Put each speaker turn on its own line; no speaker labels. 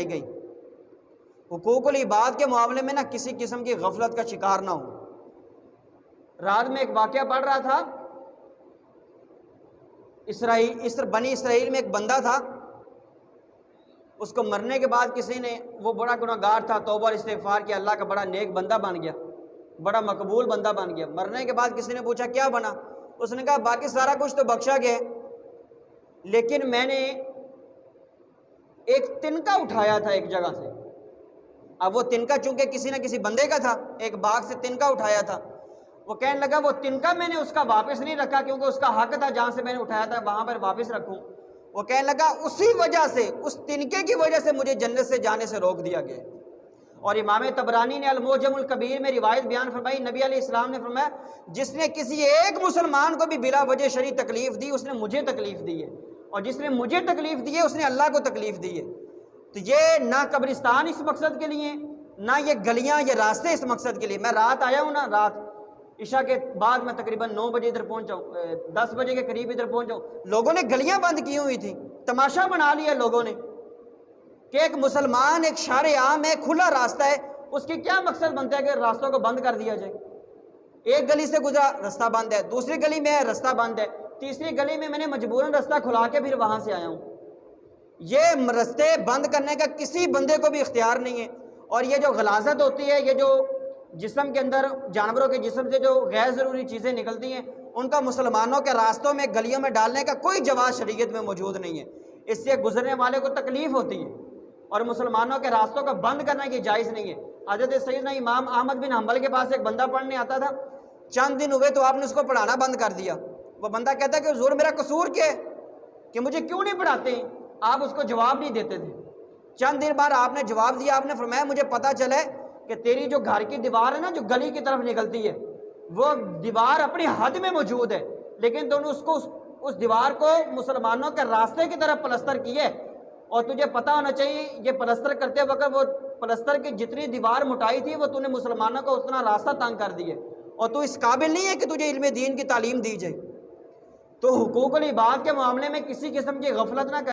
بنائی گئی۔ حقوق العباد کے معاملے میں نہ کسی قسم کی غفلت کا شکار نہ ہو۔ رات میں ایک واقعہ پڑھ رہا تھا، بنی اسرائیل میں ایک بندہ تھا، اس کو مرنے کے بعد کسی نے، وہ بڑا گناہگار تھا، توبہ اور استغفار کیا، اللہ کا بڑا نیک بندہ بن گیا، بڑا مقبول بندہ بن گیا۔ مرنے کے بعد کسی نے پوچھا کیا بنا؟ اس نے کہا باقی سارا کچھ تو بخشا گیا، لیکن میں نے ایک تنکا اٹھایا تھا ایک جگہ سے۔ اب وہ تنکا چونکہ کسی نہ کسی بندے کا تھا، ایک باغ سے تنکا اٹھایا تھا۔ وہ کہنے لگا وہ تنکا میں نے اس کا واپس نہیں رکھا، کیونکہ اس کا حق تھا جہاں سے میں نے اٹھایا تھا وہاں پر واپس رکھوں۔ وہ کہنے لگا اسی وجہ سے، اس تنکے کی وجہ سے مجھے جنت سے جانے سے روک دیا گیا۔ اور امام طبرانی نے المعجم الکبیر میں روایت بیان فرمائی، نبی علیہ السلام نے فرمایا جس نے کسی ایک مسلمان کو بھی بلا وجہ شرعی تکلیف دی، اس نے مجھے تکلیف دی ہے، اور جس نے مجھے تکلیف دی ہے اس نے اللہ کو تکلیف دی ہے۔ تو یہ نہ قبرستان اس مقصد کے لیے، نہ یہ گلیاں، یہ راستے اس مقصد کے لیے۔ میں رات آیا ہوں نا، رات عشاء کے بعد میں تقریباً 9 بجے ادھر پہنچا ہوں، 10 بجے کے قریب ادھر پہنچا ہوں۔ لوگوں نے گلیاں بند کی ہوئی تھی، تماشا بنا لیا لوگوں نے کہ ایک مسلمان، ایک شارع عام ہے، کھلا راستہ ہے، اس کی کیا مقصد بنتا ہے کہ راستوں کو بند کر دیا جائے؟ ایک گلی سے گزرا رستہ بند ہے، دوسری گلی میں رستہ بند ہے، تیسری گلی میں نے مجبوراً رستہ کھلا کے پھر وہاں سے آیا ہوں۔ یہ رستے بند کرنے کا کسی بندے کو بھی اختیار نہیں ہے۔ اور یہ جو غلاظت ہوتی ہے، یہ جو جسم کے اندر، جانوروں کے جسم سے جو غیر ضروری چیزیں نکلتی ہیں، ان کا مسلمانوں کے راستوں میں، گلیوں میں ڈالنے کا کوئی جواز شریعت میں موجود نہیں ہے۔ اس سے گزرنے والے کو تکلیف ہوتی ہے، اور مسلمانوں کے راستوں کو بند کرنا یہ جائز نہیں ہے۔ حضرت سیدنا امام احمد بن حنبل کے پاس ایک بندہ پڑھنے آتا تھا، چند دن ہوئے تو آپ نے اس کو پڑھانا بند کر دیا۔ وہ بندہ کہتا ہے کہ حضور میرا قصور کیا ہے کہ مجھے کیوں نہیں پڑھاتے ہیں؟ آپ اس کو جواب نہیں دیتے تھے۔ چند دن بعد آپ نے جواب دیا، آپ نے فرمایا مجھے پتہ چلے کہ تیری جو گھر کی دیوار ہے نا، جو گلی کی طرف نکلتی ہے، وہ دیوار اپنی حد میں موجود ہے، لیکن تو نے اس دیوار کو مسلمانوں کے راستے کی طرف پلستر کیے، اور تجھے پتہ ہونا چاہیے یہ پلستر کرتے وقت وہ پلستر کی جتنی دیوار موٹائی تھی وہ تو نے مسلمانوں کو اتنا راستہ تنگ کر دیے، اور تو اس قابل نہیں ہے کہ تجھے علم دین کی تعلیم دی جائے۔ تو حقوق العباد کے معاملے میں کسی قسم کی غفلت نہ کر